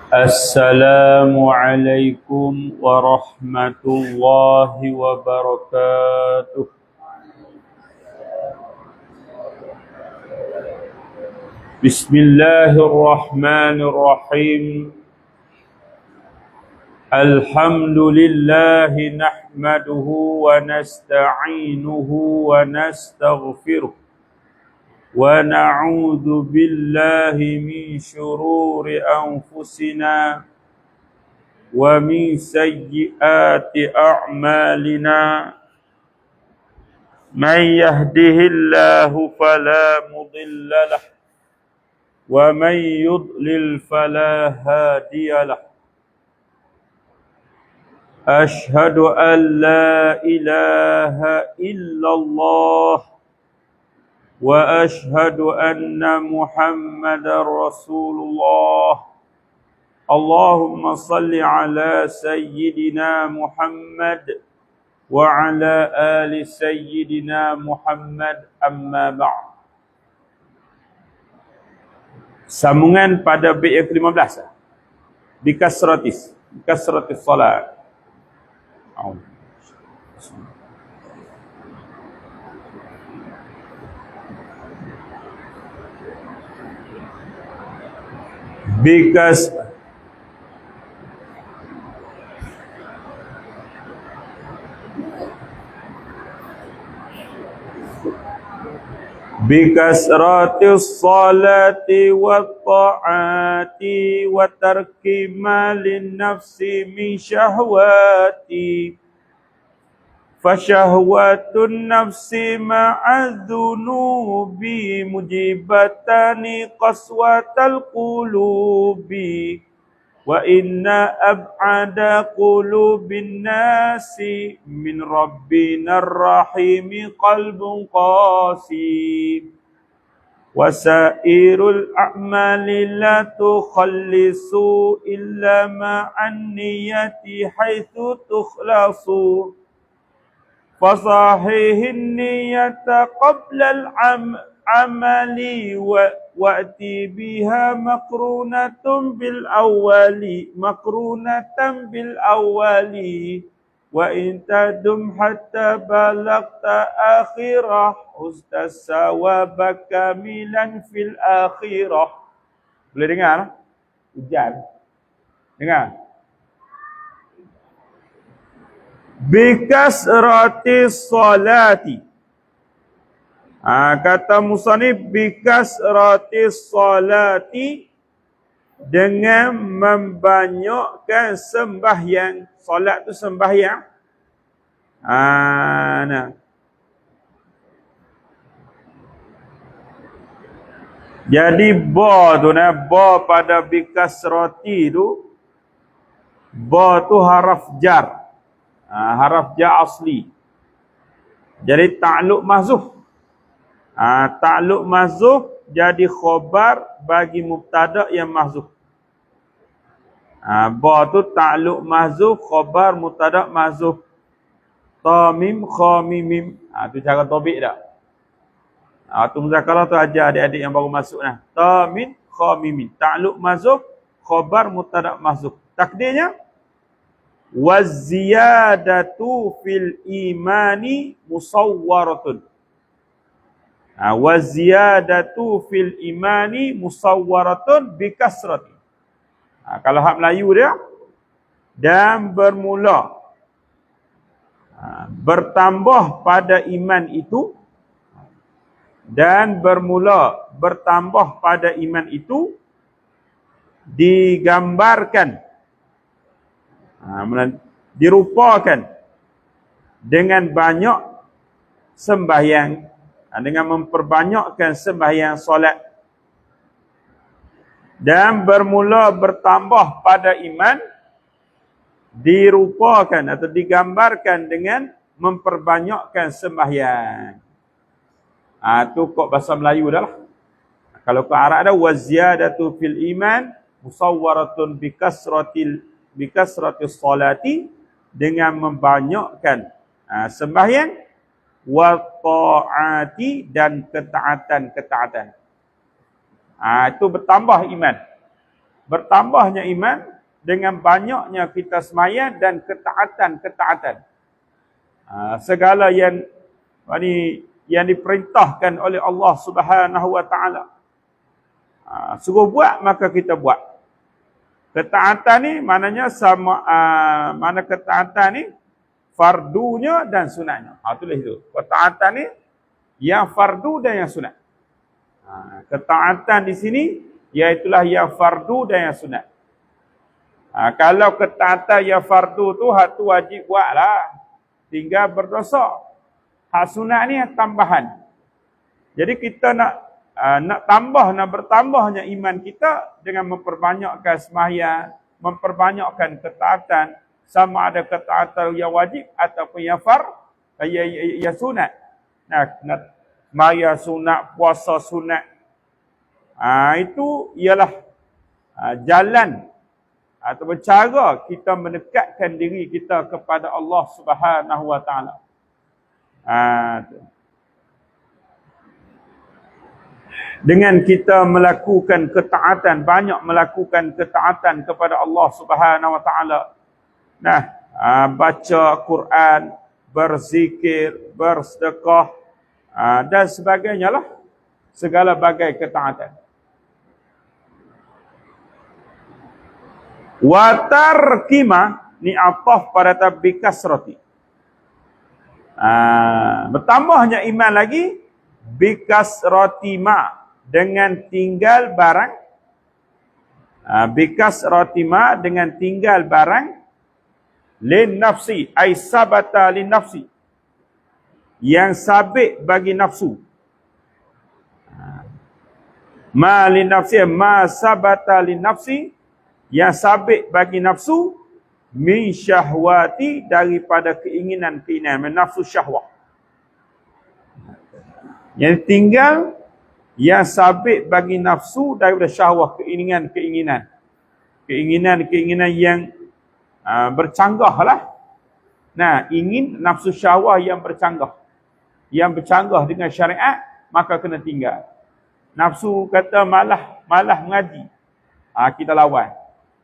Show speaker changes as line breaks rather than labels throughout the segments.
Assalamualaikum warahmatullahi wabarakatuh. Bismillahirrahmanirrahim. Alhamdulillahi nahmaduhu wa nasta'inuhu wa nastaghfiruh. Wa na'udzu billahi min syururi anfusina wa min sayyiati a'malina. Man yahdihillahu fala mudilla lahu wa man yudlil fala hadiya lahu. Ashhadu an la ilaha illallah wa ashhadu anna Muhammadar Rasulullah. Allahumma salli ala sayyidina Muhammad wa ala ali sayyidina Muhammad, amma ba'd. Sambungan pada bait yang ke-15. Bikasratis salat. Bikasratis salati wa ta'ati wa tarki malin nafsi min syahwati. Fasyahwatun nafsi ma'adzunubi mujibatani qaswatal qulubi. Wa inna ab'ada qulubin nasi min rabbinar rahimi qalbun qasi. Wasairul a'mali la tukhallisu illa ma'an niyati haitsu tukhlasu. Fasahihin niyata qabla al-amali wa'ti biha makrunatan bil awali wa in tadum hatta balagta akhirah ustas sawaba kamilan fil akhirah. Boleh dengar? Hujan. Dengar. Bikasratis salati. Kata musannif bikasratis salati, dengan membanyakkan sembahyang. Solat tu sembahyang. Nah. Jadi ba tu ba pada bikasrati tu, ba tu haraf jar. Haraf jar asli. Jadi ta'luq mahzuf. Ta'luq mahzuf jadi khabar bagi mubtada yang mahzuf. Ba tu ta'luq mahzuf, khabar mubtada mahzuf. Ta mim kha mim mim. Tu cara tobik dak. Tu muzakarah tu ajar adik-adik yang baru masuk nah. Ta mim kha mim mim. Ta'luq mahzuf, khabar mubtada mahzuf. Takdirnya waziyadatu fil imani musawwaratun. Waziyadatu fil imani musawwaratun bikasrati. Kalau hak Melayu dia, dan bermula bertambah pada iman itu, dan bermula bertambah pada iman itu digambarkan, dirupakan dengan banyak sembahyang, dengan memperbanyakkan sembahyang solat, dan bermula bertambah pada iman dirupakan atau digambarkan dengan memperbanyakkan sembahyang. Tu kok bahasa Melayu dah lah. Kalau ke Arab ada waziyadatu fil iman musawwaratun bikasratis salati, dengan membanyakkan sembahyang wa ta'ati dan ketaatan-ketaatan. Itu bertambah iman. Bertambahnya iman dengan banyaknya kita semaya dan ketaatan-ketaatan. Segala yang diperintahkan oleh Allah Subhanahu wa taala. Suruh buat maka kita buat. Ketaatan ni maknanya sama mana ketaatan ni fardunya dan sunatnya. Tulis itu. Ketaatan ni yang fardu dan yang sunat. Ketaatan di sini iaitulah yang fardu dan yang sunat. Kalau ketaatan yang fardu tu hak tu wajib buatlah. Tinggal berdosa. Hak sunat ni tambahan. Jadi kita nak bertambahnya iman kita dengan memperbanyakkan sembahyang, memperbanyakkan ketaatan, sama ada ketaatan yang wajib ataupun yang yang sunat. Nak sembahyang sunat, puasa sunat. Itu ialah jalan atau cara kita mendekatkan diri kita kepada Allah Subhanahu wa taala. Dengan kita melakukan ketaatan, banyak melakukan ketaatan kepada Allah Subhanahu wa taala. Baca Quran, berzikir, bersedekah dan sebagainya lah. Segala bagai ketaatan. Wa tarkima ni ataf pada tabbi kasrati. Bertambahnya iman lagi bikasrati ma dengan tinggal barang. Bikasrati ma dengan tinggal barang lin nafsi ay sabata lin nafsi yang sabit bagi nafsu. Ma lin nafsi ma sabata lin nafsi yang sabit bagi nafsu min syahwati daripada keinginan-keinginan, nafsu syahwat. Yang tinggal yang sabit bagi nafsu daripada syahwat, keinginan-keinginan. Keinginan-keinginan yang bercanggah lah. Ingin nafsu syahwat yang bercanggah. Yang bercanggah dengan syariat, maka kena tinggal. Nafsu kata malah mengaji. Kita lawan.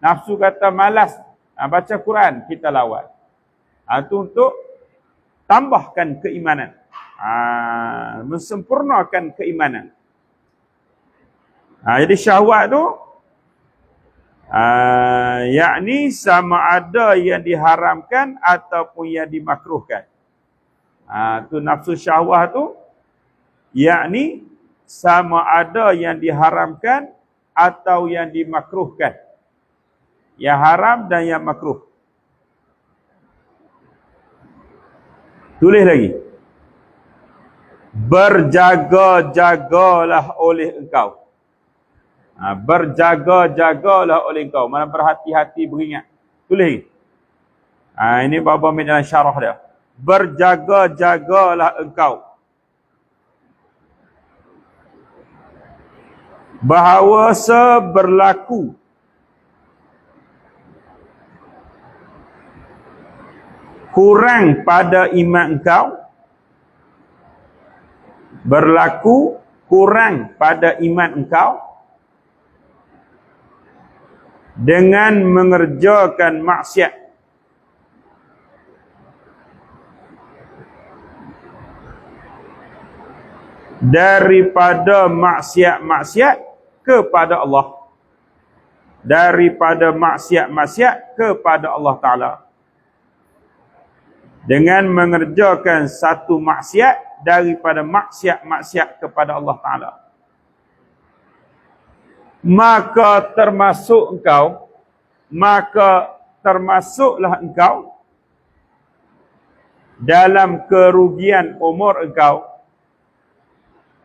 Nafsu kata malas baca Quran, kita lawan. Itu untuk tambahkan keimanan. Mensempurnakan keimanan. Jadi syahwat tu yakni sama ada yang diharamkan ataupun yang dimakruhkan. Tu nafsu syahwat tu yakni sama ada yang diharamkan atau yang dimakruhkan. Yang haram dan yang makruh. Tulis lagi. Berjaga-jagalah oleh engkau. Berjaga-jagalah oleh engkau. Mana berhati-hati beringat. Tulis lagi. Ini Baba ambil dalam syarah dia. Berjaga-jagalah engkau. Bahawa berlaku kurang pada iman engkau, berlaku kurang pada iman engkau dengan mengerjakan maksiat. Daripada maksiat-maksiat kepada Allah. Daripada maksiat-maksiat kepada Allah Ta'ala. Dengan mengerjakan satu maksiat daripada maksiat-maksiat kepada Allah Ta'ala. Maka termasuklah engkau dalam kerugian umur engkau.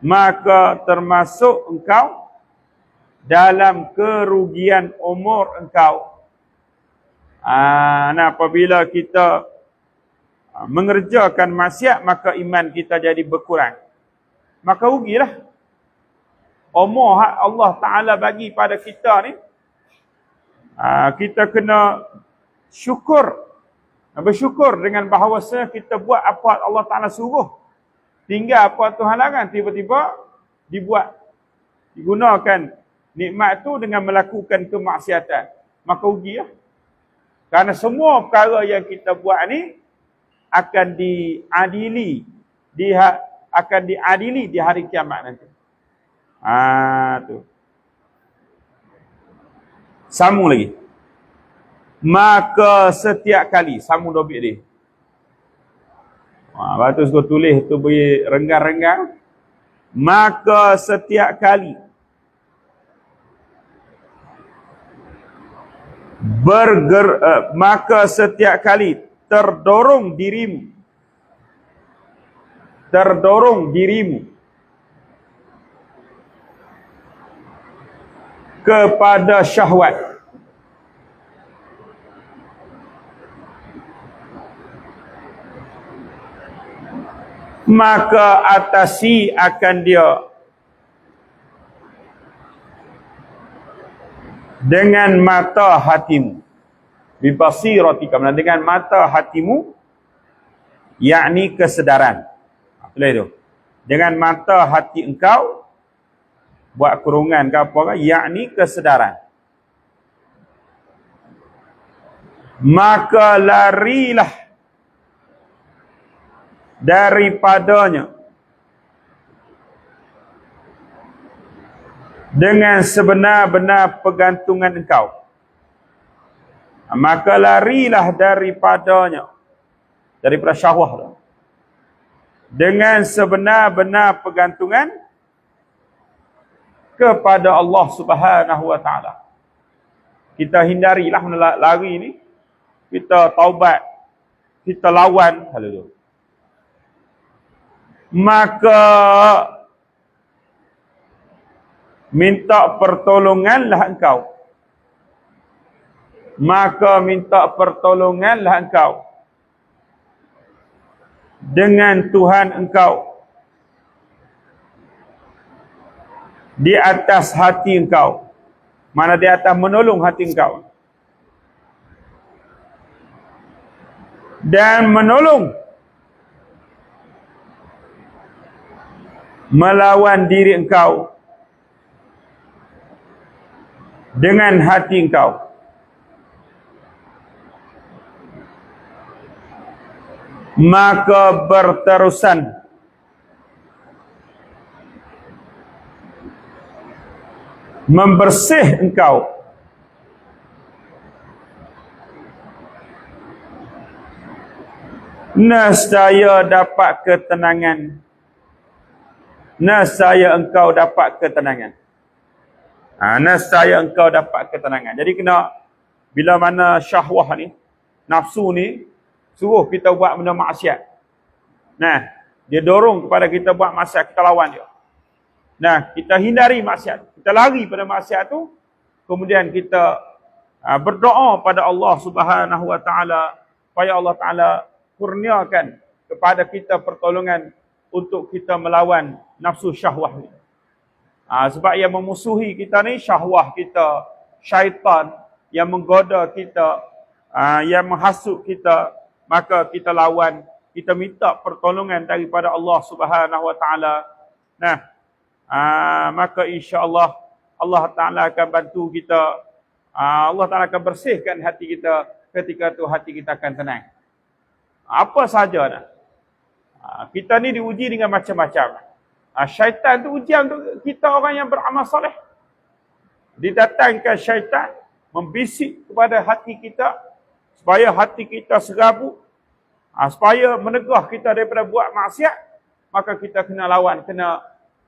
Maka termasuk engkau dalam kerugian umur engkau. Apabila kita mengerjakan maksiat, maka iman kita jadi berkurang. Maka rugilah. Umur Allah Ta'ala bagi pada kita ni, kita kena syukur. Bersyukur dengan bahawa kita buat apa Allah Ta'ala suruh. tinggal apa Tuhan larang, tiba-tiba dibuat. Digunakan nikmat tu dengan melakukan kemaksiatan. Maka ujilah. Karena semua perkara yang kita buat ni akan diadili. Akan diadili di hari kiamat nanti. Tu. Sambung lagi. Maka setiap kali. Sambung dobit dia. Lepas tu saya tulis tu beri renggang-renggang. Maka setiap kali maka setiap kali terdorong dirimu kepada syahwat, maka atasi akan dia dengan mata hatimu, bibasiratika, dengan mata hatimu, yakni kesedaran. Itulah itu. Dengan mata hati engkau, buat kurungan ke apa kan, yakni kesedaran. Maka larilah daripadanya dengan sebenar-benar pergantungan engkau. Maka larilah daripadanya, daripada syahwah, dengan sebenar-benar pergantungan kepada Allah Subhanahu wa taala. Kita hindarilah lari ni, kita taubat, kita lawan hal itu. Maka minta pertolonganlah engkau. Maka minta pertolonganlah engkau dengan Tuhan engkau di atas hati engkau. Mana di atas menolong hati engkau. Dan menolong melawan diri engkau dengan hati engkau. Maka berterusan membersih engkau nescaya dapat ketenangan. Nescaya engkau dapat ketenangan. Nescaya engkau dapat ketenangan. Jadi kena, bila mana syahwah ni, nafsu ni, suruh kita buat benda maksiat. Nah, dia dorong kepada kita buat maksiat, kita lawan dia. Nah, kita hindari maksiat. Kita lari pada maksiat tu. Kemudian kita berdoa pada Allah Subhanahu wa taala supaya Allah taala kurniakan kepada kita pertolongan untuk kita melawan nafsu syahwah ni. Sebab yang memusuhi kita ni syahwah kita, syaitan yang menggoda kita, yang menghasut kita, maka kita lawan, kita minta pertolongan daripada Allah Subhanahu wa taala. Nah, maka insya-Allah Allah taala akan bantu kita. Allah taala akan bersihkan hati kita, ketika tu hati kita akan tenang. Apa saja dah. Kita ni diuji dengan macam-macam. Syaitan tu ujian untuk kita orang yang beramal soleh. Didatangkan syaitan membisik kepada hati kita supaya hati kita serabut, supaya menegah kita daripada buat maksiat. Maka kita kena lawan, kena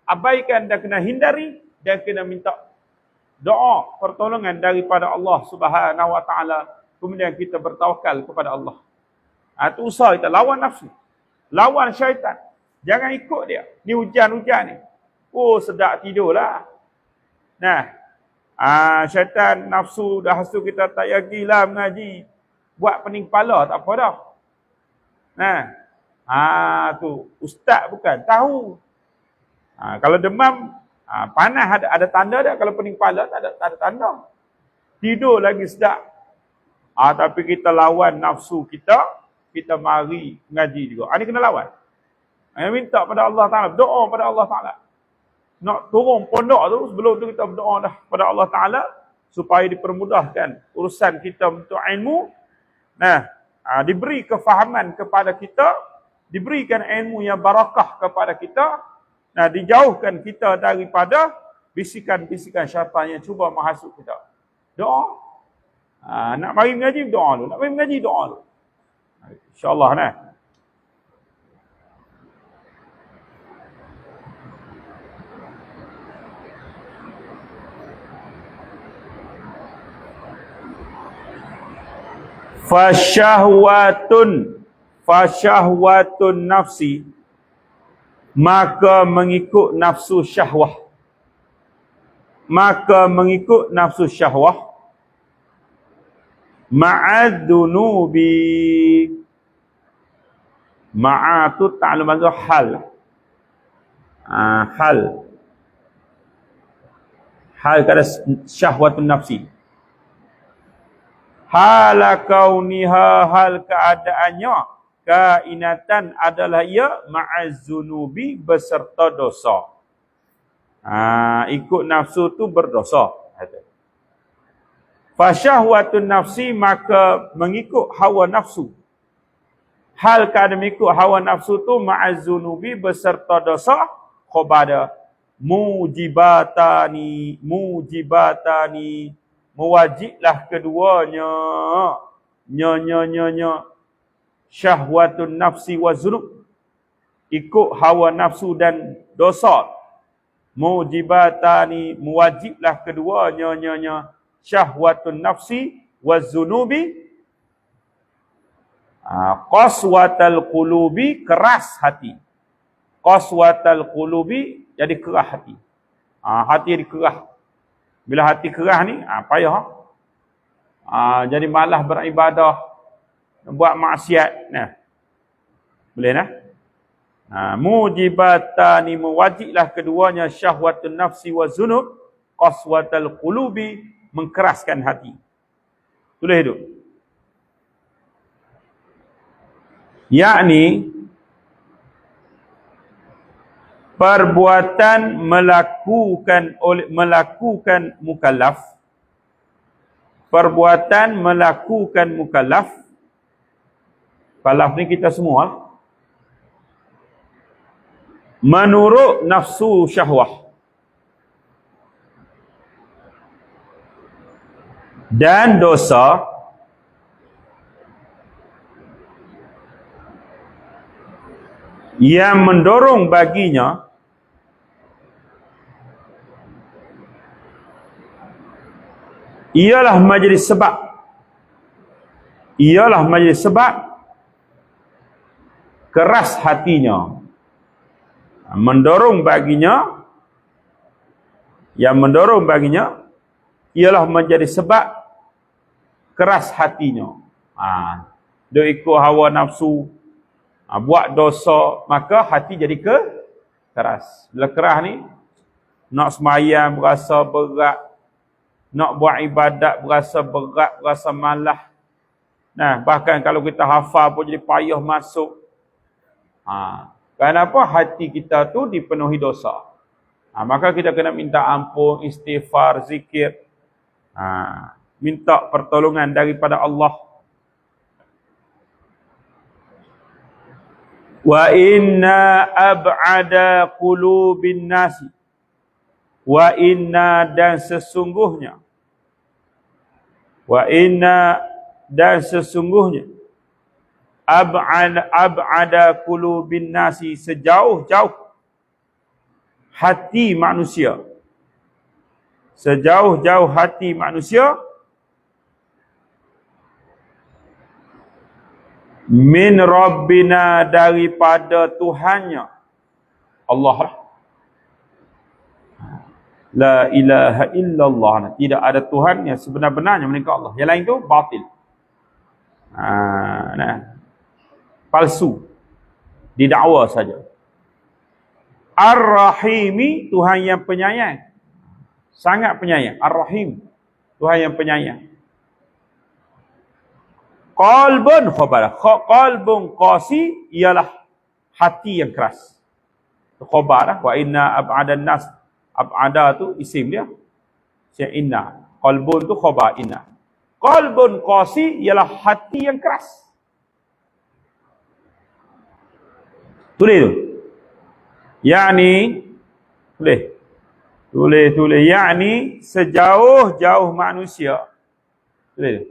abaikan dan kena hindari, dan kena minta doa pertolongan daripada Allah Subhanahu wa taala. Kemudian kita bertawakal kepada Allah. Itu usaha kita lawan nafsu, lawan syaitan. Jangan ikut dia. Ni hujan-hujan ni. Oh, sedap tidurlah. Nah, syaitan nafsu dah hasil kita tak yagilah mengaji. Buat pening kepala tak apa dah. Nah, tu ustaz bukan tahu. Kalau demam, panas ada tanda dah. Kalau pening kepala tak ada tanda. Tidur lagi sedap. Tapi kita lawan nafsu kita, kita mari mengaji juga. Ini kena lawan. Minta pada Allah Ta'ala, doa pada Allah Ta'ala. Nak turun pondok tu, sebelum tu kita berdoa dah pada Allah Ta'ala supaya dipermudahkan urusan kita untuk ilmu. Nah, diberi kefahaman kepada kita, diberikan ilmu yang barakah kepada kita. Nah, dijauhkan kita daripada bisikan-bisikan syaitan yang cuba menghasut kita. Doa. Nak mari mengaji, doa dulu. Nak mari mengaji, doa dulu. InsyaAllah, nah. Fasyahwatun nafsi, maka mengikut nafsu syahwah. Maka mengikut nafsu syahwah. Ma'adzunubi. Ma'atu ta'ala maksud hal. Hal kata syahwatun nafsi. Hala kauniha, hal keadaannya, kainatan adalah ia ma'azzunubi, beserta dosa. Ikut nafsu tu berdosa. Fasyahwatun nafsi, maka mengikut hawa nafsu. Hal keadaan mengikut hawa nafsu tu ma'azzunubi, beserta dosa. Khobada mujibatani, mewajiblah keduanya, syahwatun nafsi wa zunub, ikut hawa nafsu dan dosa. Mujibatani, mewajiblah keduanya, syahwatun nafsi wa zunubi. Qaswatal qulubi, keras hati. Qaswatal qulubi, jadi kerah hati. Hati jadi kerah. Bila hati kerah ni, payah. Jadi malas beribadah, buat maksiat. Nah, boleh nah? Mujibatani, mewajiblah keduanya, syahwatun nafsi wa zunub, qaswatal qulubi, mengkeraskan hati. Tulis itu. Yakni perbuatan melakukan mukallaf. Perbuatan melakukan mukallaf. Mukallaf ni kita semua. Menurut nafsu syahwah. Dan dosa yang mendorong baginya ialah majlis sebab keras hatinya. Mendorong baginya, yang mendorong baginya ialah menjadi sebab keras hatinya. Dia ikut hawa nafsu, buat dosa, maka hati jadi keras. Bila keras ni, nak sembahyang berasa berat, nak buat ibadat berasa berat, berasa malas. Nah, bahkan kalau kita hafal pun jadi payah masuk. Kenapa? Hati kita tu dipenuhi dosa. Maka kita kena minta ampun, istighfar, zikir. Minta pertolongan daripada Allah. Wa inna ab'ada qulubin nasi. Wa inna, dan sesungguhnya. Wa inna, dan sesungguhnya. Ab'ada qulubin nasi, sejauh-jauh hati manusia. Sejauh-jauh hati manusia. Min Rabbina, daripada Tuhannya. Allah lah. La ilaha illallah. Tidak ada Tuhan yang sebenar-benarnya melainkan Allah. Yang lain tu batil. Palsu. Didakwa saja. Ar-Rahimi, Tuhan yang penyayang. Sangat penyayang. Ar-Rahim, Tuhan yang penyayang. Qalbun khabar. Qalbun qasi, ialah hati yang keras. Itu khabar lah. Wa inna ab'adan nas. Ab'ada tu isim dia. Siap inna. Qalbun tu khabar inna. Qalbun qasi ialah hati yang keras. Tulis tu. Yani tulis. Yani sejauh-jauh manusia. Tulis.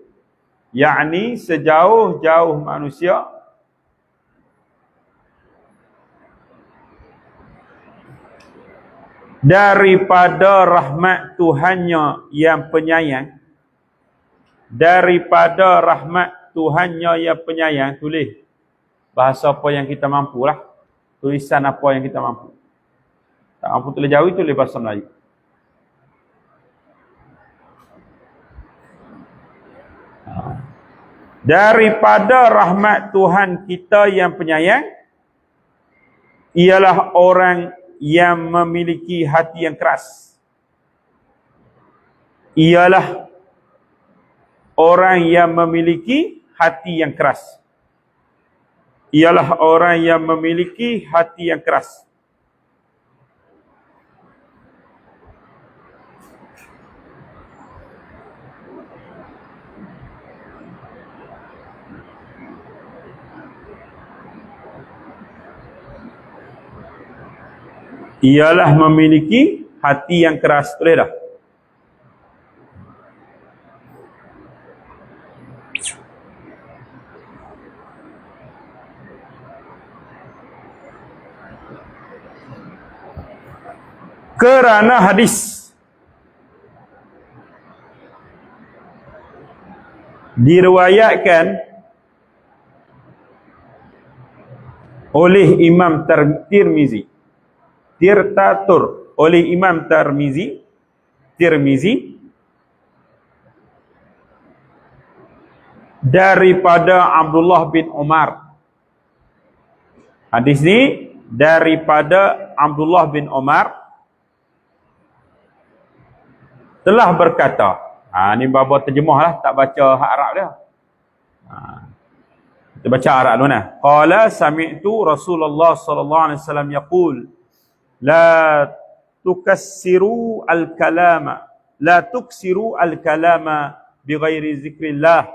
Yani sejauh-jauh manusia daripada rahmat Tuhannya yang penyayang. Daripada rahmat Tuhannya yang penyayang. Tulis. Bahasa apa yang kita mampu lah. Tulisan apa yang kita mampu. Tak mampu tulis Jawi, tulis bahasa Melayu. Daripada rahmat Tuhan kita yang penyayang ialah orang yang memiliki hati yang keras. Ialah orang yang memiliki hati yang keras. Ialah orang yang memiliki hati yang keras. Ialah memiliki hati yang keras. Boleh dah? Kerana hadis diriwayatkan oleh Imam Tirmizi. Tirtatur oleh Imam Tirmizi daripada Abdullah bin Umar. Hadis ni daripada Abdullah bin Umar telah berkata. Ni bapa terjemah lah, tak baca hak Arab dia. Kita baca Arab dulu nah. Qala sami'tu Rasulullah sallallahu alaihi wasallam yaqul la tukassiru al-kalama bighairi zikrillah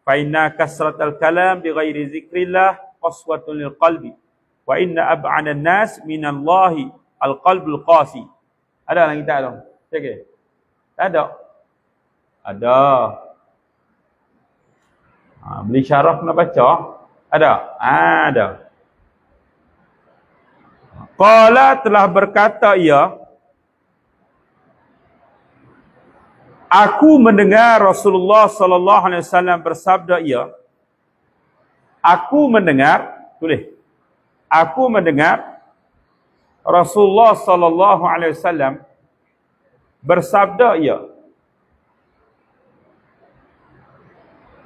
fa inna kasrat al-kalam bighairi zikrillah qaswatun lil qalbi wa inna ab'ana an-nas minallahi al-qalbul qasi. Ada dalam kitab tu? Okey. Tak ada. Ada. Beli syarah kena baca. Ada. Ada. Qala telah berkata ia, aku mendengar Rasulullah sallallahu alaihi wasallam bersabda ia, aku mendengar, tulis. Aku mendengar Rasulullah sallallahu alaihi wasallam bersabda ia,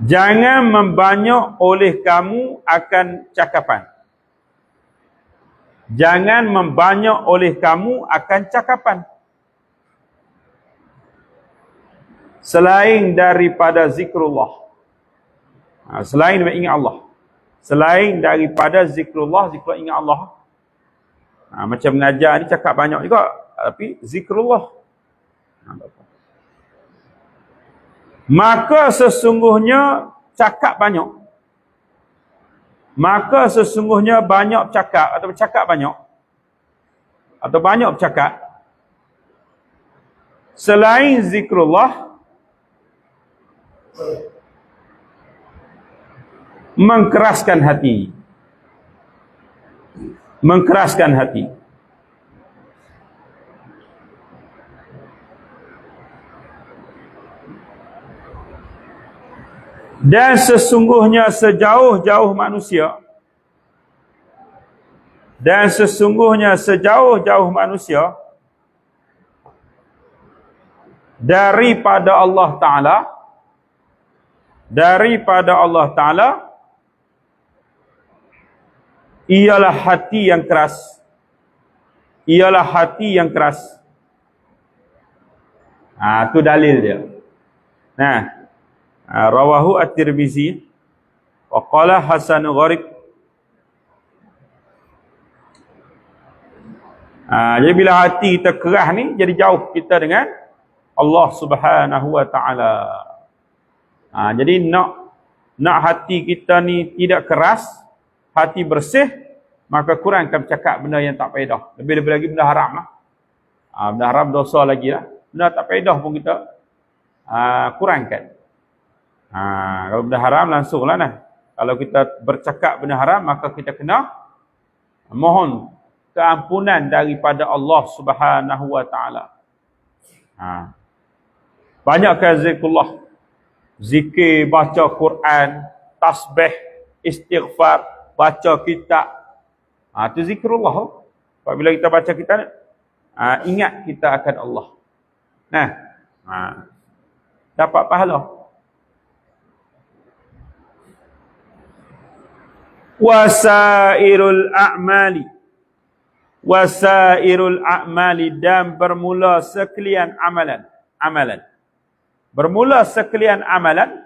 jangan membanyak oleh kamu akan cakapan. Jangan membanyak oleh kamu akan cakapan selain daripada zikrullah. Selain ingat Allah. Selain daripada zikrullah, ingat Allah. Macam mengajar ni cakap banyak juga, tapi zikrullah. Maka sesungguhnya cakap banyak. Maka sesungguhnya banyak cakap atau bercakap banyak atau banyak bercakap selain zikrullah mengkeraskan hati. Mengkeraskan hati. Dan sesungguhnya sejauh-jauh manusia daripada Allah Ta'ala ialah hati yang keras. Tu dalil dia. Rawahu at-Tirmizi wa qala hasan gharib. Jadi bila hati kita keras ni, jadi jauh kita dengan Allah Subhanahu wa taala. Jadi nak hati kita ni tidak keras, hati bersih, maka kurangkan bercakap benda yang tak faedah. Lebih-lebih lagi benda haram lah. Benda haram dosa lagi lah. Benda tak faedah pun kita kurangkan. Kalau benda haram langsung lah nah. Kalau kita bercakap benda haram, maka kita kena mohon keampunan daripada Allah Subhanahu wa taala. Banyakkan zikrullah. Zikir, baca Quran, tasbih, istighfar, baca kitab. Itu zikrullah. Apabila kita baca kitab, ingat kita akan Allah. Dapat pahala. Wasairul a'mali dan bermula sekalian amalan. Bermula sekalian amalan.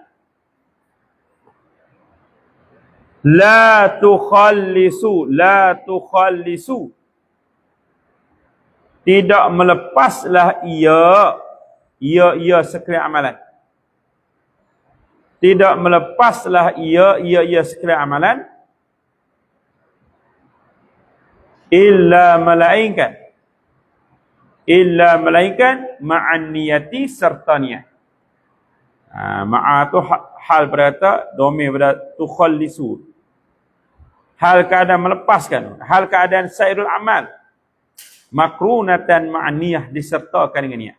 La tukhallisu. Tidak melepaslah ia sekalian amalan. Tidak melepaslah ia sekalian amalan. Illa melainkan ma'an niyati serta niat. Ma'a tu hal berkata domain berkata tukhallisu. Hal keadaan melepaskan, hal keadaan sairul amal makrunatan ma'an niyah, disertakan dengan niat.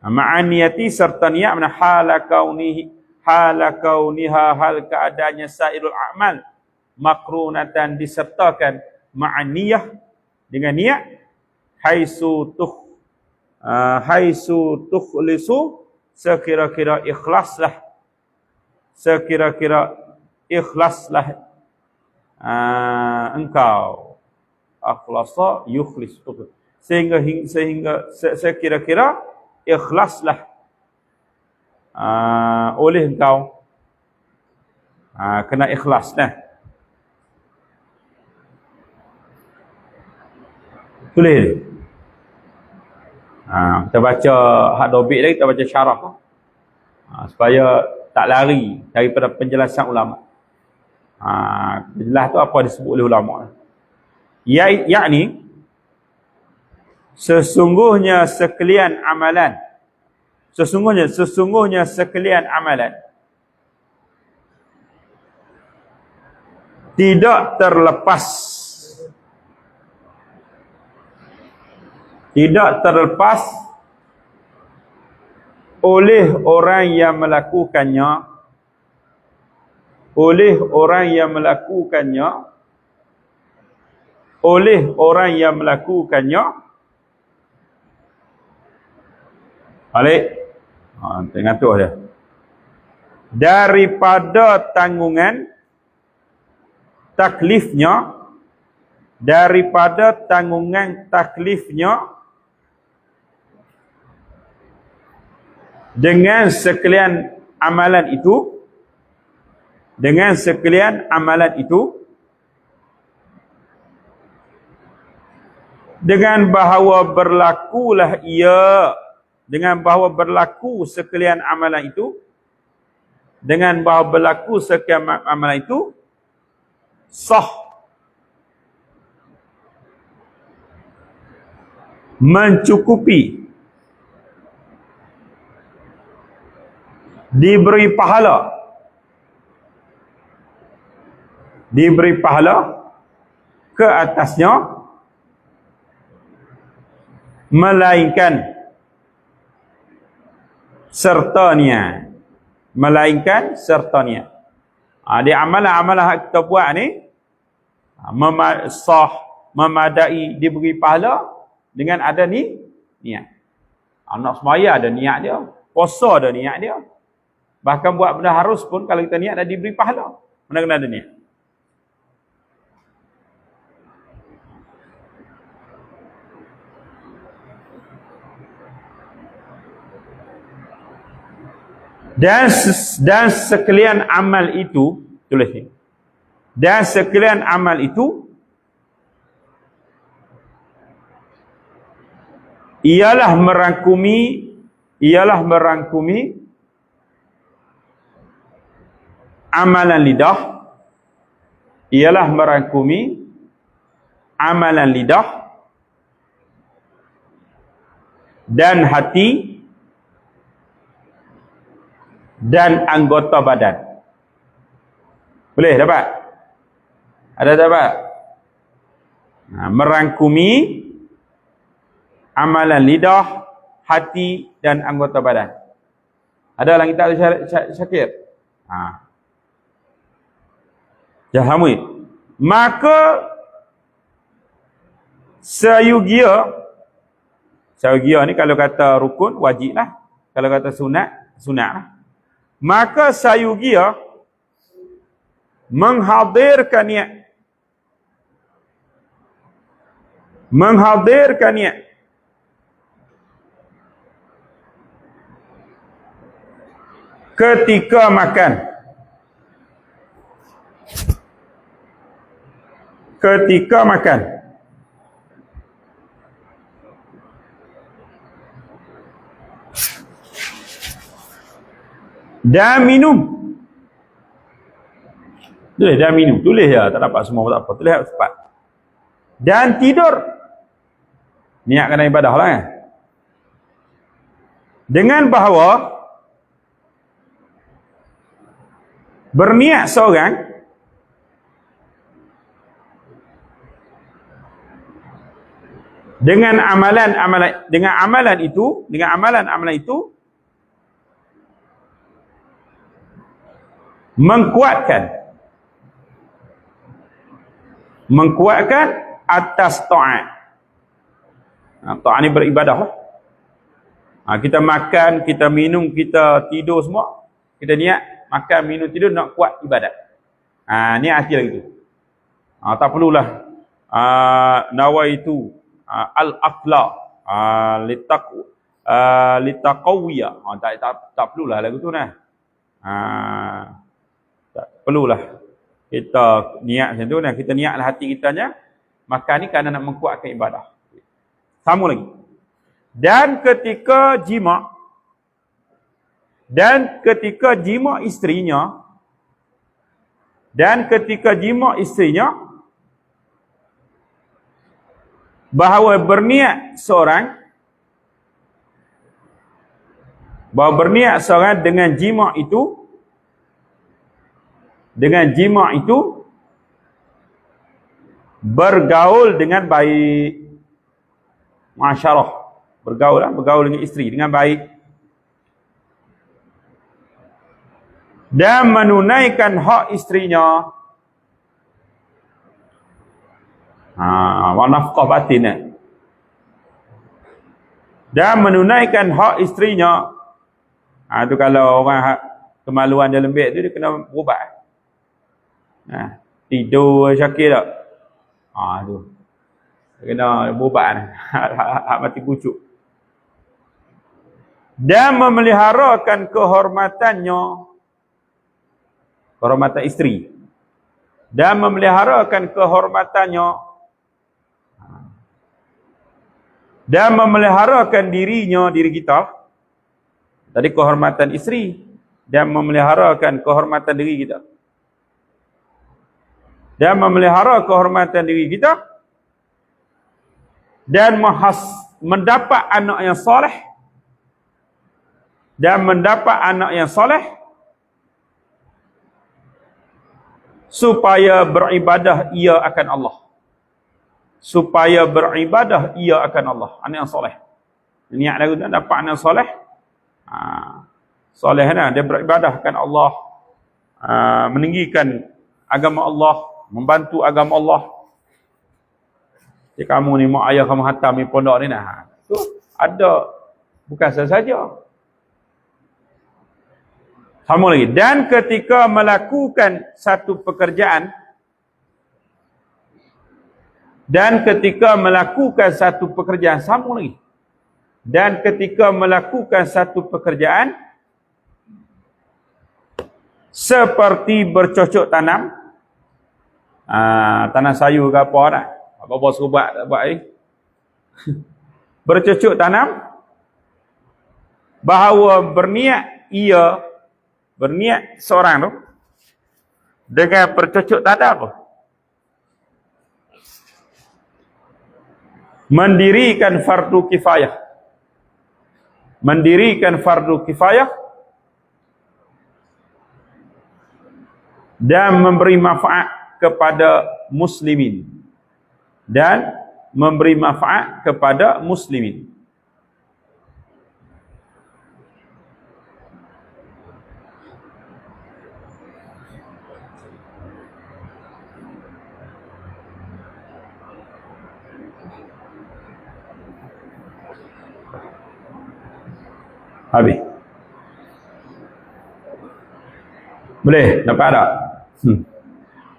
Ma'an niyati serta niat mana hala kauniha, hal keadaannya sairul amal makrunatan, disertakan ma'an niyah, dengan niat. Haisu tukhlisu, sekira-kira ikhlaslah engkau. Akhlasa yukhlis, sehingga sekira-kira ikhlaslah oleh engkau. Kena ikhlas nah. Tulis. Kita baca hak dobit lagi, kita baca syarah. Supaya tak lari daripada penjelasan ulama. Jelas tu apa disebut oleh ulama. Yakni sesungguhnya sekalian amalan. Sesungguhnya sekalian amalan tidak terlepas oleh orang yang melakukannya, balik tengah tu dia, daripada tanggungan taklifnya, dengan sekalian amalan itu, dengan bahawa berlaku sekalian amalan itu, sah, mencukupi, diberi pahala ke atasnya, melainkan serta niat. Di amalan-amalan yang kita buat ni sah, memadai, diberi pahala dengan ada niat. Nak semaya ada niat dia, puasa ada niat dia. Bahkan buat benda harus pun kalau kita niat dah diberi pahala. Mana kena ada niat. Dan sekalian amal itu, tulis ni. Dan sekalian amal itu ialah merangkumi amalan lidah, ialah merangkumi amalan lidah dan hati dan anggota badan. Boleh dapat? Ada dapat? Merangkumi amalan lidah, hati dan anggota badan. Ada dalam kitab Syakir? Jahamui. Maka sayugia ni kalau kata rukun wajib lah, kalau kata sunat lah. Maka sayugia menghadirkan niat ketika makan, dan minum. Tulis dan minum, tulis ya, tak dapat semua tak apa, tulis cepat. Dan tidur. Niat kena ibadah lah kan. Dengan bahawa berniat seorang dengan amalan itu mengkuatkan atas ta'at. Ta'at ni beribadah lah. Kita makan, kita minum, kita tidur semua, kita niat makan, minum, tidur nak kuat ibadat. Ni hati lagi tu. Tak perlulah nawaitu al-aqla litaqawiyah. Tak perlulah lagu tu nah. Tak perlulah kita niat macam tu nah. Kita niatlah hati kitanya makan ni kerana nak mengkuatkan ibadah. Sama lagi. Dan ketika jima isterinya bahawa berniat seorang dengan jima itu bergaul dengan baik, masyarah, bergaul dengan isteri dengan baik, dan menunaikan hak isterinya, nafkah batin, dan menunaikan hak isterinya. Tu kalau orang kemaluan dia lembik tu, dia kena berubat. Tidur Syakir tak? Tu dia kena berubat hak mati pucuk. Dan memeliharakan kehormatan isteri, dan memeliharakan kehormatannya, dan memeliharakan diri kita. Tadi kehormatan isteri, dan memeliharakan kehormatan diri kita. Dan memelihara kehormatan diri kita, dan mendapat anak yang soleh, supaya beribadah ia akan Allah. Anak yang soleh. Niat lagu tu dapat anak soleh. Soleh nah, dia beribadah akan Allah, meninggikan agama Allah, membantu agama Allah. Kamu ni mak ayah kamu hantar di pondok ni nah. Tu ada bukan sahaja. Sama lagi. Dan ketika melakukan satu pekerjaan, sama lagi. Dan ketika melakukan satu pekerjaan seperti bercocok tanam, tanam sayur ke apa dah. Apa-apa suruh buat, tak buat bercocok tanam, bahawa berniat seorang tu dengan bercocok tanam apa? Mendirikan fardu kifayah. Mendirikan fardu kifayah dan memberi manfaat kepada muslimin. Dan memberi manfaat kepada muslimin. Habis. Boleh? Dapat tak?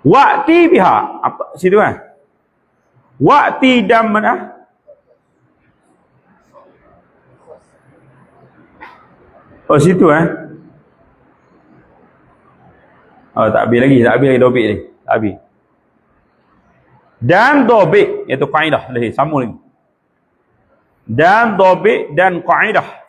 Waqti biha. Apa situ kan? Waqti dan mana? Oh situ Oh tak habis lagi dobik ni. Tak habis. Dan dobik iaitu kaedah lagi, sambung lagi. Dan dobik dan kaedah.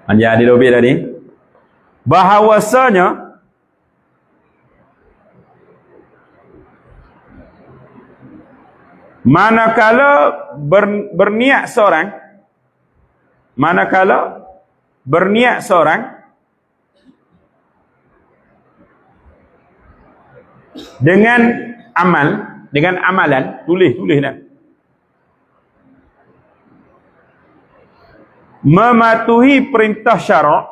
Hanya ada dobit tadi. Bahawasanya manakala berniat seorang dengan amalan, tulis dah. Mematuhi perintah syarak,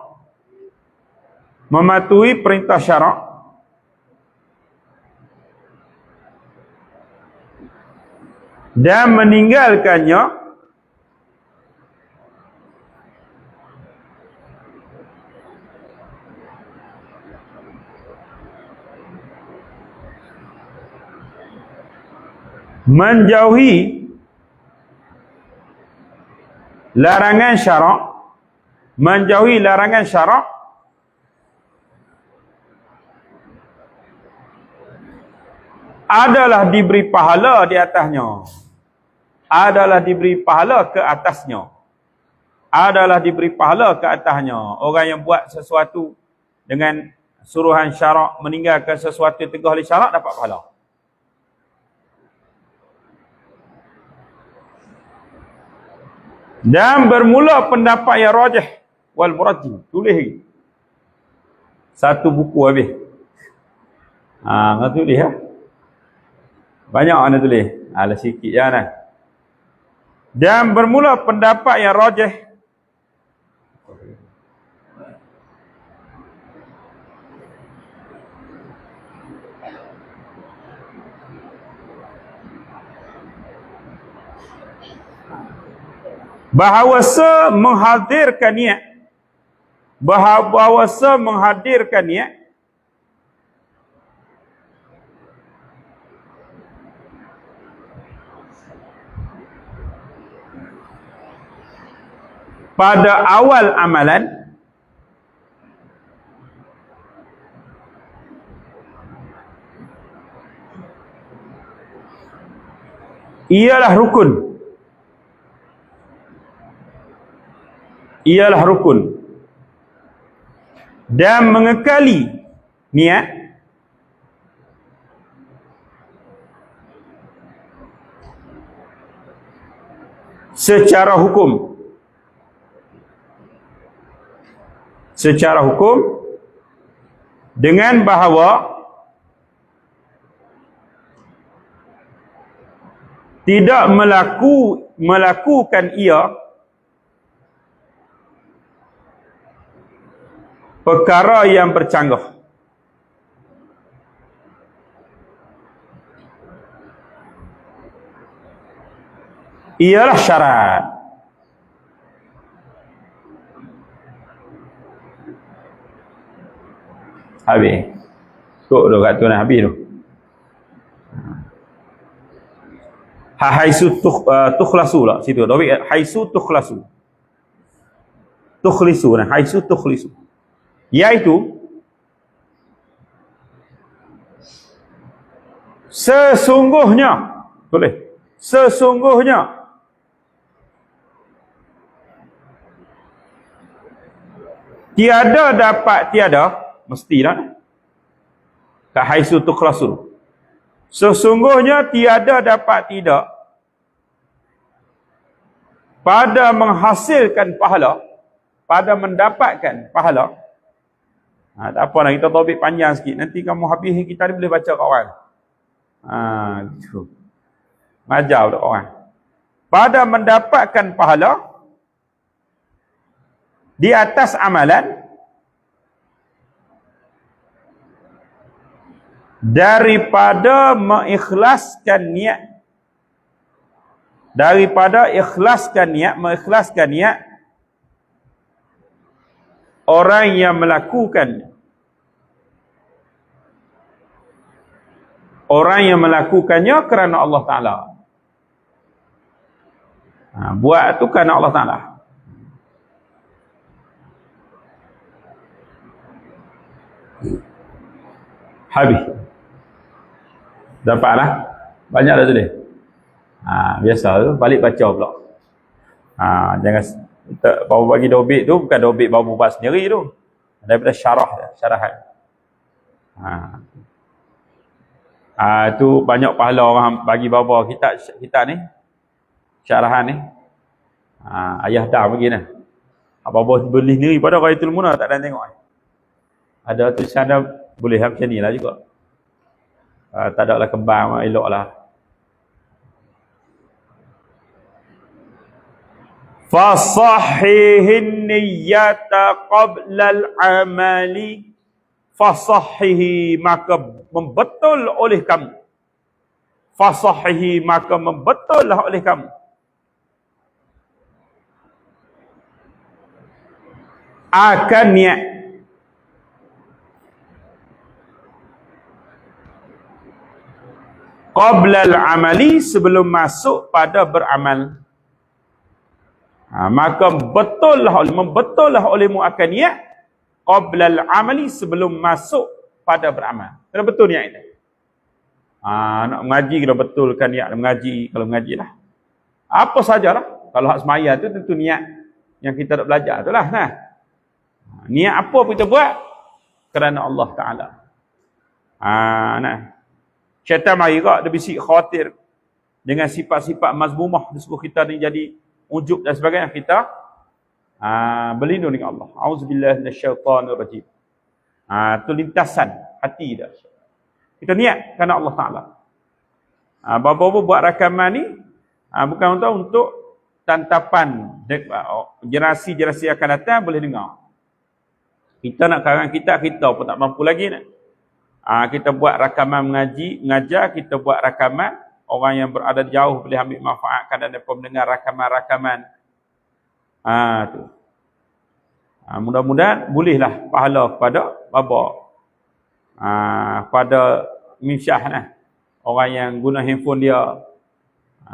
dan meninggalkannya menjauhi larangan syarak, adalah diberi pahala di atasnya. Orang yang buat sesuatu dengan suruhan syarak, meninggalkan sesuatu yang tegah oleh syarak, dapat pahala. Dan bermula pendapat yang rajih wal murajjih. Tulis lagi. Satu buku habis. Kau tulis Banyak orang tulis. Sikit je lah. Dan bermula pendapat yang rajih bahawasa menghadirkan niat pada awal amalan ialah rukun dan mengekali niat secara hukum dengan bahawa tidak melakukan ia perkara yang bercanggah. Ialah syarat. Habis. Tok dah kat tu nak habis tu. Haisu tukhlasu lah situ. Haisu tukhlisu nah, haisu tukhlisu. Iaitu Sesungguhnya. Boleh. Sesungguhnya. Tiada dapat tiada. Mestilah. Kahaisu tukhlasul. Sesungguhnya tiada dapat tidak. Pada menghasilkan pahala. Pada mendapatkan pahala. Tak apa lah, kita topik panjang sikit. Nanti kamu habis kita ni boleh baca kat orang. Gitu. Ngajar kat orang. Pada mendapatkan pahala. Di atas amalan. Daripada mengikhlaskan niat. Daripada ikhlaskan niat, mengikhlaskan niat. Orang yang melakukan. Orang yang melakukannya kerana Allah Ta'ala. Buat tu kerana Allah Ta'ala. Habis. Dapatlah. Banyak dah tulis. Biasa tu. Balik baca pula. Jangan baru bagi dobit tu. Bukan dobit baru buat sendiri tu. Daripada syarah dia. Syarahan. Tu banyak pahala orang bagi bapa kitab ni. Syarahan ni. Ayah dah bagi ni. Bapa beli sendiri pada Qaitul Muna tak ada tengok. Ada tulisan dah boleh macam ni lah juga. Tak ada lah kembang, elok lah. Fasahihin niyyata qabla al-amali. Fasahihi maka membetul oleh kamu. Fasahihi maka membetul lah oleh kamu. Akan niat. Qabla al-amali sebelum masuk pada beramal. Maka membetullah olehmu akan niat qabla al-amali sebelum masuk pada beramal. Kena betul niat itu. Nak mengaji kena betulkan niat mengaji, kalau mengaji lah. Apa sajalah. Kalau hak semaya tu tentu niat yang kita nak belajar itulah. Niat apa kita buat? Kerana Allah Ta'ala. Syaitan mari kak, dia bisik khawatir dengan sifat-sifat mazmumah di sebuah kita ni jadi ujub dan sebagainya. Kita berlindung dengan Allah. Auzubillahi minasyaitanirrajim. Tu lintasan hati dah. Kita niat kerana Allah Ta'ala. Bapa-bapa buat rakaman ni bukan untuk tantapan generasi-generasi akan datang boleh dengar. Kita nak karang kita pun tak mampu lagi nak. Kita buat rakaman mengajar, kita buat rakaman orang yang berada jauh boleh ambil manfaat dan mereka mendengar rakaman-rakaman. Tu. Mudah-mudahan bolehlah pahala kepada bapa. Pada Misyah nah. Orang yang guna handphone dia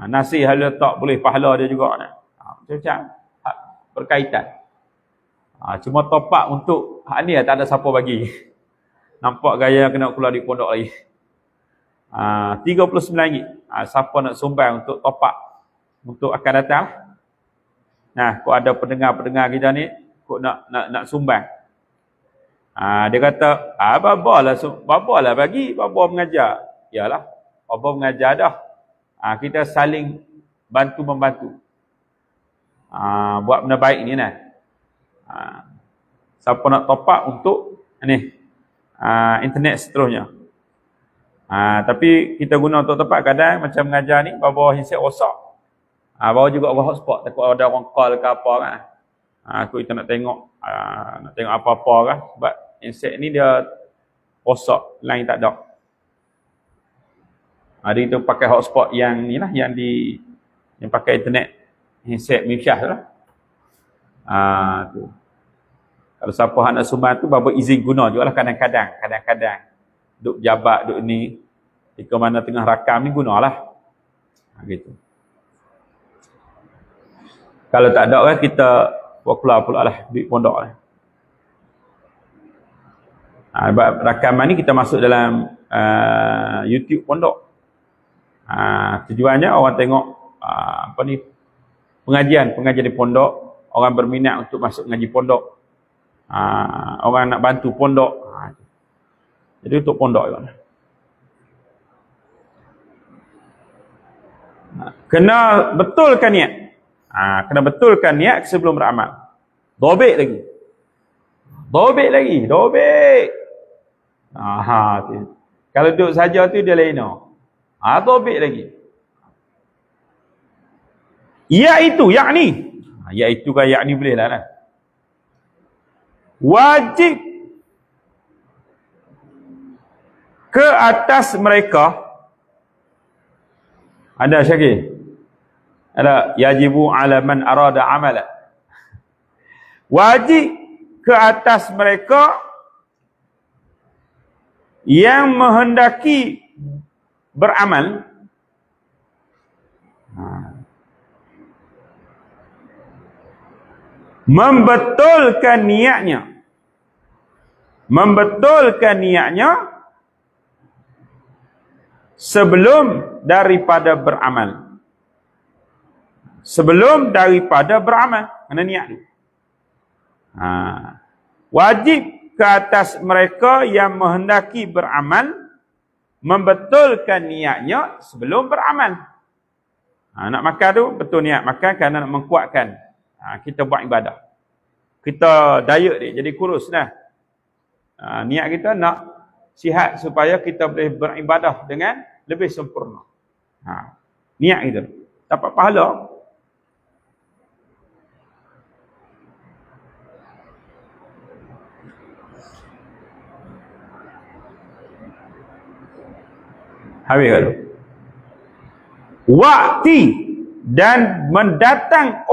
nasihat dia tak boleh pahala dia juga nah. Macam-macam berkaitan. Cuma top up untuk hak ni tak ada siapa bagi. Nampak gaya kena keluar di pondok lagi. RM39. Siapa nak sumbang untuk top up untuk akan datang. Nah, kau ada pendengar-pendengar kita ni kau nak sumbang. Dia kata, babalah bagi, baba mengajar. Yalah, baba mengajar dah. Kita saling bantu-membantu. Buat benda baik ni nah. Siapa nak top up untuk ni internet seterusnya. Tapi kita guna untuk tempat kadang macam mengajar ni bawah handset rosak. Bawah juga bawah hotspot takut ada orang call ke apa kan. Kita nak tengok apa-apa kan sebab handset ni dia rosak, line tak ada. Hari tu pakai hotspot yang ni lah yang pakai internet handset Misyah tu lah. Tu. Kalau siapa nak sumbang tu bapa izin guna jugalah kadang-kadang duk jabat duk ni jika mana tengah rakam ni gunalah. Gitu. Kalau tak ada kan kita buat keluar pula lah duit pondok lah. Rakaman ni kita masuk dalam YouTube pondok. Tujuannya orang tengok pengajian di pondok, orang berminat untuk masuk ngaji pondok. Orang nak bantu pondok. Jadi untuk pondok juga. Kena betulkan niat. Kena betulkan niat sebelum beramal. Dobek lagi. Kalau duduk saja tu dia lain. Dobek lagi. Iaitu kan yakni boleh lah. Wajib ke atas mereka. Ada Syakir? Ada yajibu ala man arada amala. Wajib ke atas mereka yang menghendaki beramal. Membetulkan niatnya sebelum daripada beramal. Kena niat dulu. Wajib ke atas mereka yang menghendaki beramal membetulkan niatnya sebelum beramal. Nak makan tu betul niat makan kerana nak mengkuatkan kita buat ibadah. Kita diet dia jadi kurus dah. Niat kita nak sihat supaya kita boleh beribadah dengan lebih sempurna. Niat kita dapat pahala. Habis kalau wakti dan mendatang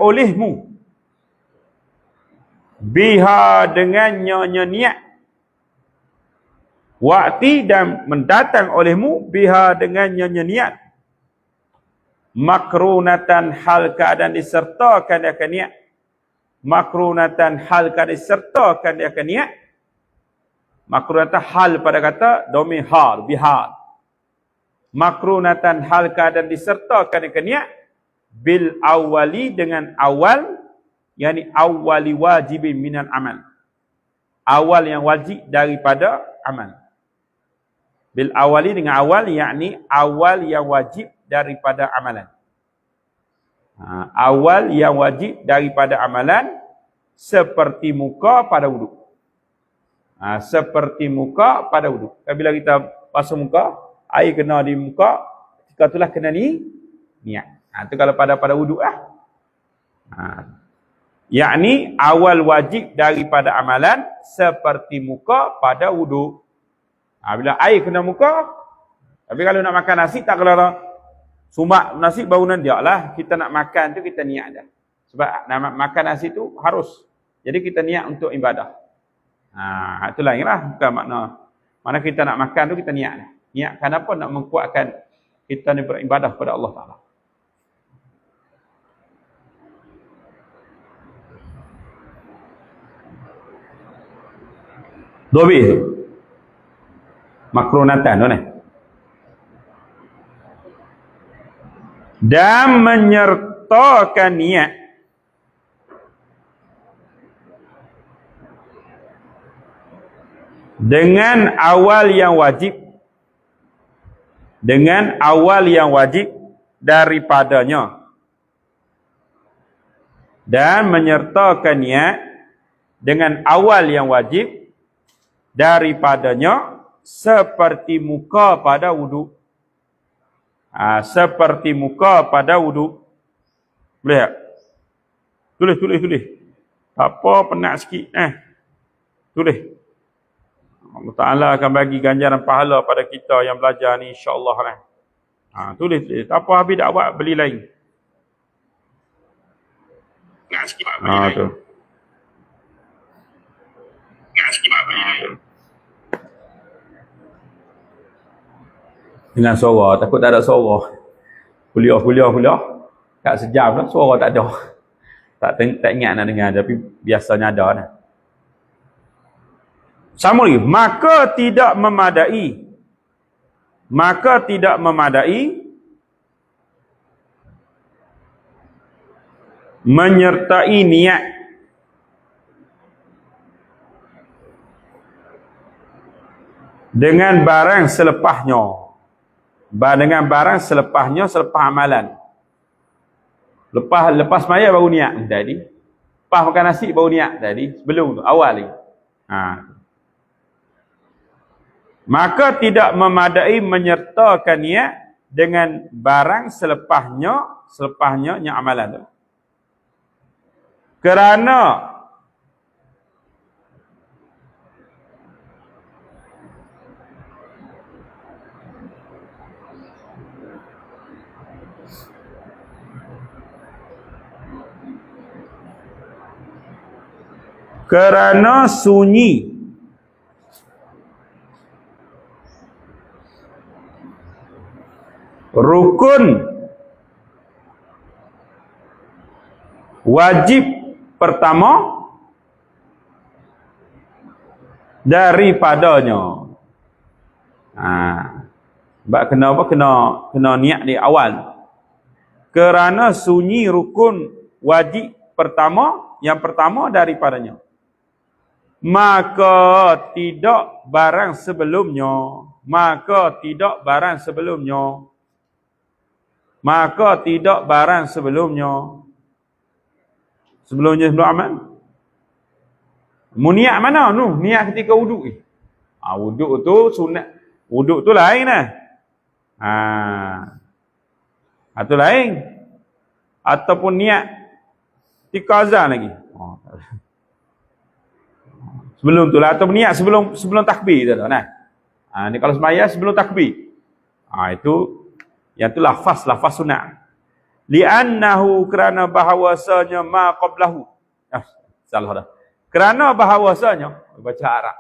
olehmu biha dengannya niat. Wakti dan mendatang olehmu biha dengannya niat. Makrunatan hal keadaan disertakan dia akan niat. Makrunatan hal pada kata domain hal bihal. Makrunatan hal keadaan disertakan dia akan niat bil awali dengan awal, yakni awali wajibin minal amal. Awal yang wajib daripada amal. Bil awali dengan awal, yakni awal yang wajib daripada amalan. Awal yang wajib daripada amalan seperti muka pada wuduk. Seperti muka pada wuduk. Bila kita basuh muka, air kena di muka, ketika itulah kena niat. Itu kalau pada wuduk lah. Yakni awal wajib daripada amalan seperti muka pada wuduk. Bila air kena muka, tapi kalau nak makan nasi tak kena sumak nasi baru nanti lah. Kita nak makan tu kita niat dah. Sebab nak makan nasi tu harus. Jadi kita niat untuk ibadah. Itu lain lah. Bukan makna kita nak makan tu kita niat dah. Niat kenapa? Nak mengkuatkan kita ni beribadah kepada Allah Ta'ala. Dobi makrunatan tu ni. Dan menyertakan niat dengan awal yang wajib daripadanya. Dan menyertakan niat dengan awal yang wajib daripadanya seperti muka pada wuduk. Seperti muka pada wuduk. Boleh tak? Tulis. Tak apa, penat sikit. Tulis. Allah Ta'ala akan bagi ganjaran pahala pada kita yang belajar ni, insyaAllah. Tulis. Tak apa, habis tak buat, beli lain. Tu. Dengan suara, takut tak ada suara. Kuliah. Tak sejam lah, suara tak ada. Tak ingat nak dengar, tapi biasanya ada lah. Sama lagi, maka tidak memadai menyertai niat dengan barang selepasnya. Dengan barang selepasnya, selepas amalan. Lepas maya baru niat tadi. Lepas makan nasi baru niat tadi. Sebelum tu, awal lagi. Maka tidak memadai menyertakan niat dengan barang selepasnya yang amalan tu. Kerana sunyi rukun wajib pertama daripadanya. Sebab kena apa? Kena niat di awal. Kerana sunyi rukun wajib pertama, yang pertama daripadanya. Maka tidak barang sebelumnya. Sebelum amal. Mu niat mana tu? Niat ketika wuduk ni. Wuduk tu sunat. Wuduk tu lain lah. Itu lain. Ataupun niat ketika azan lagi. Sebelum tu lah. Ataupun niat sebelum takbir tu nah. Ni kalau sembahyang sebelum takbir. Itu yang tu lafaz sunat. Li'annahu kerana bahawasanya ma qablahu. Salah dah. Kerana bahawasanya baca Arab.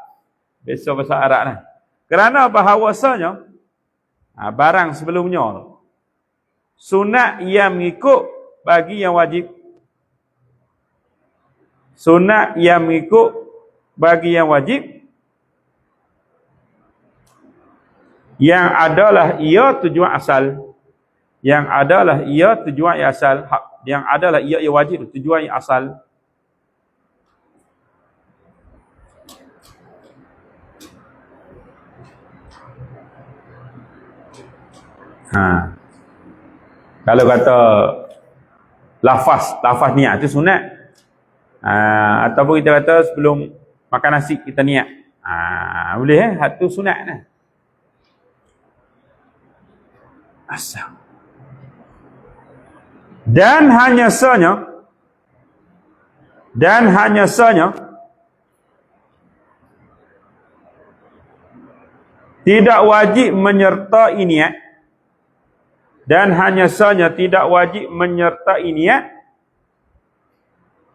Biasa bahasa Arab nah. Kerana bahawasanya barang sebelumnya sunat yang mengikut bagi yang wajib. Sunat yang mengikut bagi yang wajib yang adalah ia tujuan asal. Yang adalah ia tujuan yang asal. Yang adalah ia wajib tujuan yang asal. Kalau kata lafaz niat itu sunat. Ataupun kita kata sebelum makan nasi kita niat. Boleh itu sunat nah. Asal. Dan hanya sanya tidak wajib menyertai niat. Dan hanya saja tidak wajib menyertai niat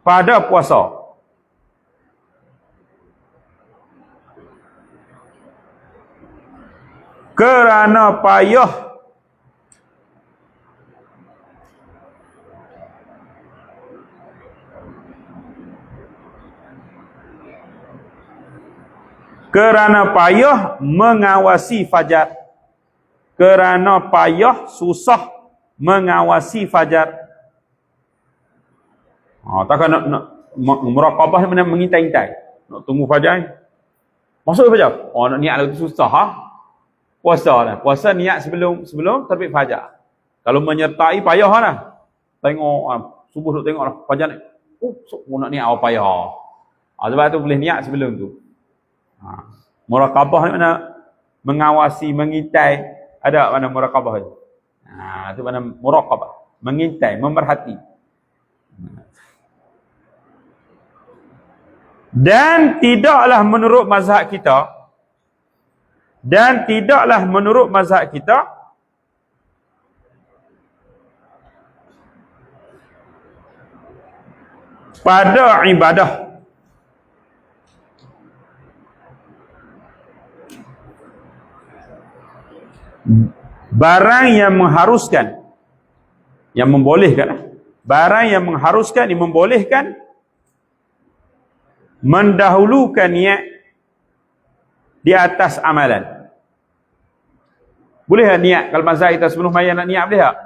pada puasa. Kerana payah mengawasi fajar. Kerana payah susah mengawasi fajar. Takkan nak muraqabah mana mengintai-intai. Nak tunggu fajar. Masuk fajar. Nak niat lagi susah. Puasa lah. Puasa niat sebelum terbit fajar. Kalau menyertai payah lah. Tengok subuh tu tengok lah fajar ni. Nak niat apa payah. Sebab tu boleh niat sebelum tu. Muraqabah ni mana mengawasi, mengintai. Ada mana muraqabah tu? Itu mana muraqabah, mengintai, memerhati. Dan tidaklah menurut mazhab kita pada ibadah barang yang mengharuskan, yang membolehkan, barang yang mengharuskan, yang membolehkan mendahulukan niat di atas amalan. Boleh tak niat kalau mazhab kita sebelum maya nak niat boleh tak?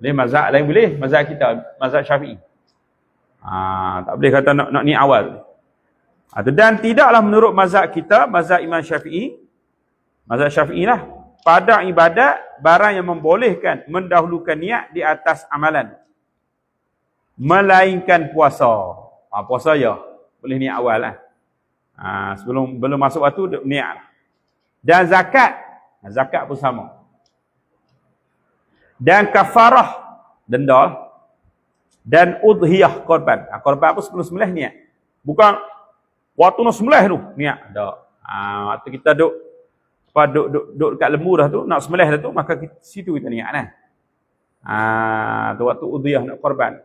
Boleh, mazhab lain boleh, mazhab kita, mazhab Syafi'i. Tak boleh kata nak niat awal. Dan tidaklah menurut mazhab kita, mazhab Imam Syafi'i, mazhab Syafi'i lah, pada ibadat barang yang membolehkan mendahulukan niat di atas amalan, melainkan puasa. Puasa ya boleh niat awal lah. Belum masuk waktu niat. Dan zakat pun sama. Dan kafarah, denda. Dan udhiyah, korban. Korban pun sebelum sembelih niat. Bukan waktu nak sembelih tu niat. Tak. Waktu kita duduk dekat lembu dah tu, nak sembelih dah tu, maka situ kita niat lah. Tu waktu udhiyah nak korban.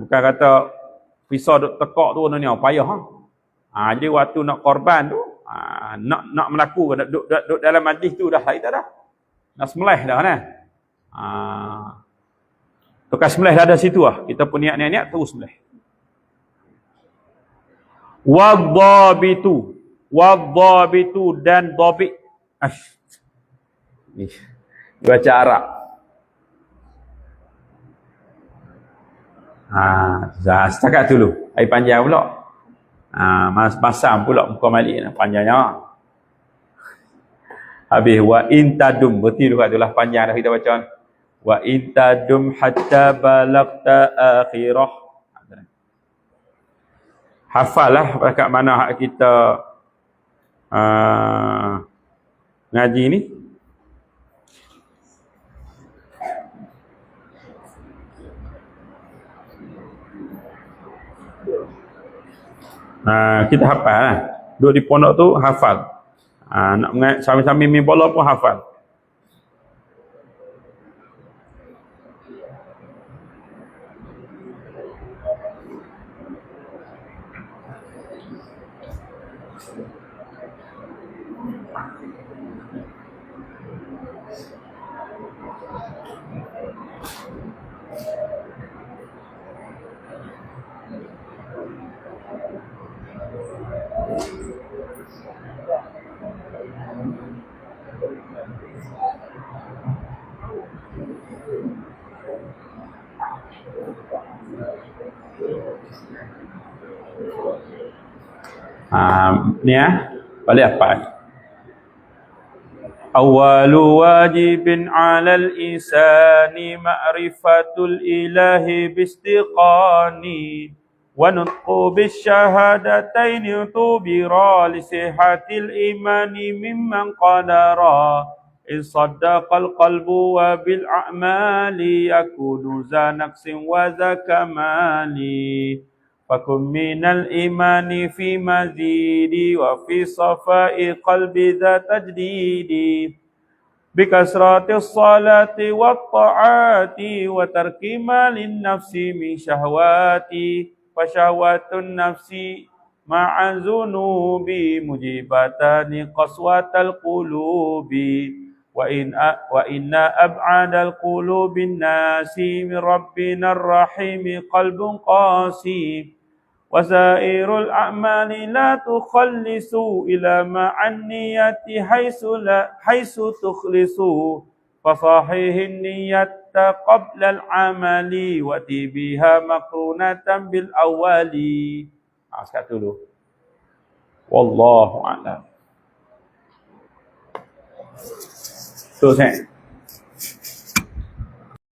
Bukan kata pisau duk tekak tu ni payah. Jadi waktu nak korban tu, nak melaku, duk dalam majlis tu dah kita dah. Nak sembelih dah kan. Bekas sembelih dah ada situ lah. Kita pun niat-niat terus sembelih. Wadhabitu dan dhabit. Ni baca Arab. Setakat dulu. Air panjang pula. Masam pula muka malik panjangnya. Habis wa intadum, berarti dekat itulah panjang dah kita baca. Wa intadum hatta balagta akhirah. Hafallah kat mana hak kita ngaji ni. Kita hafal lah. Duduk di pondok tu hafal. Nak sambil-sambil main bola pun hafal. Ni balik apa? Awwalu wajibin 'alal insani ma'rifatul ilahi bistiqani wa nutqu bisyahadataini tubira li sihhatil imani mimman qadara in saddaqal qalbu wa bil a'mali yakunu za naqsin wa za kamali. Fakum minal imani fi mazidi wa fi safai qalbi dha tajdidi bikasrati salati wa ta'ati wa tarki malin nafsi min syahwati fa syahwatun nafsi ma'a zunubi mujibatani qaswatal qulubi wa inna ab'adal qulubin nasi min rabbina ar-rahimi qalbun qasi wasairul a'mali la tukhallisu ila ma'an niyati haisu tukhlisu fasahihin niyata qabla al-amali wa tibiha makrunatan bil awali. Sekat dulu. Wallahu a'lam. Terus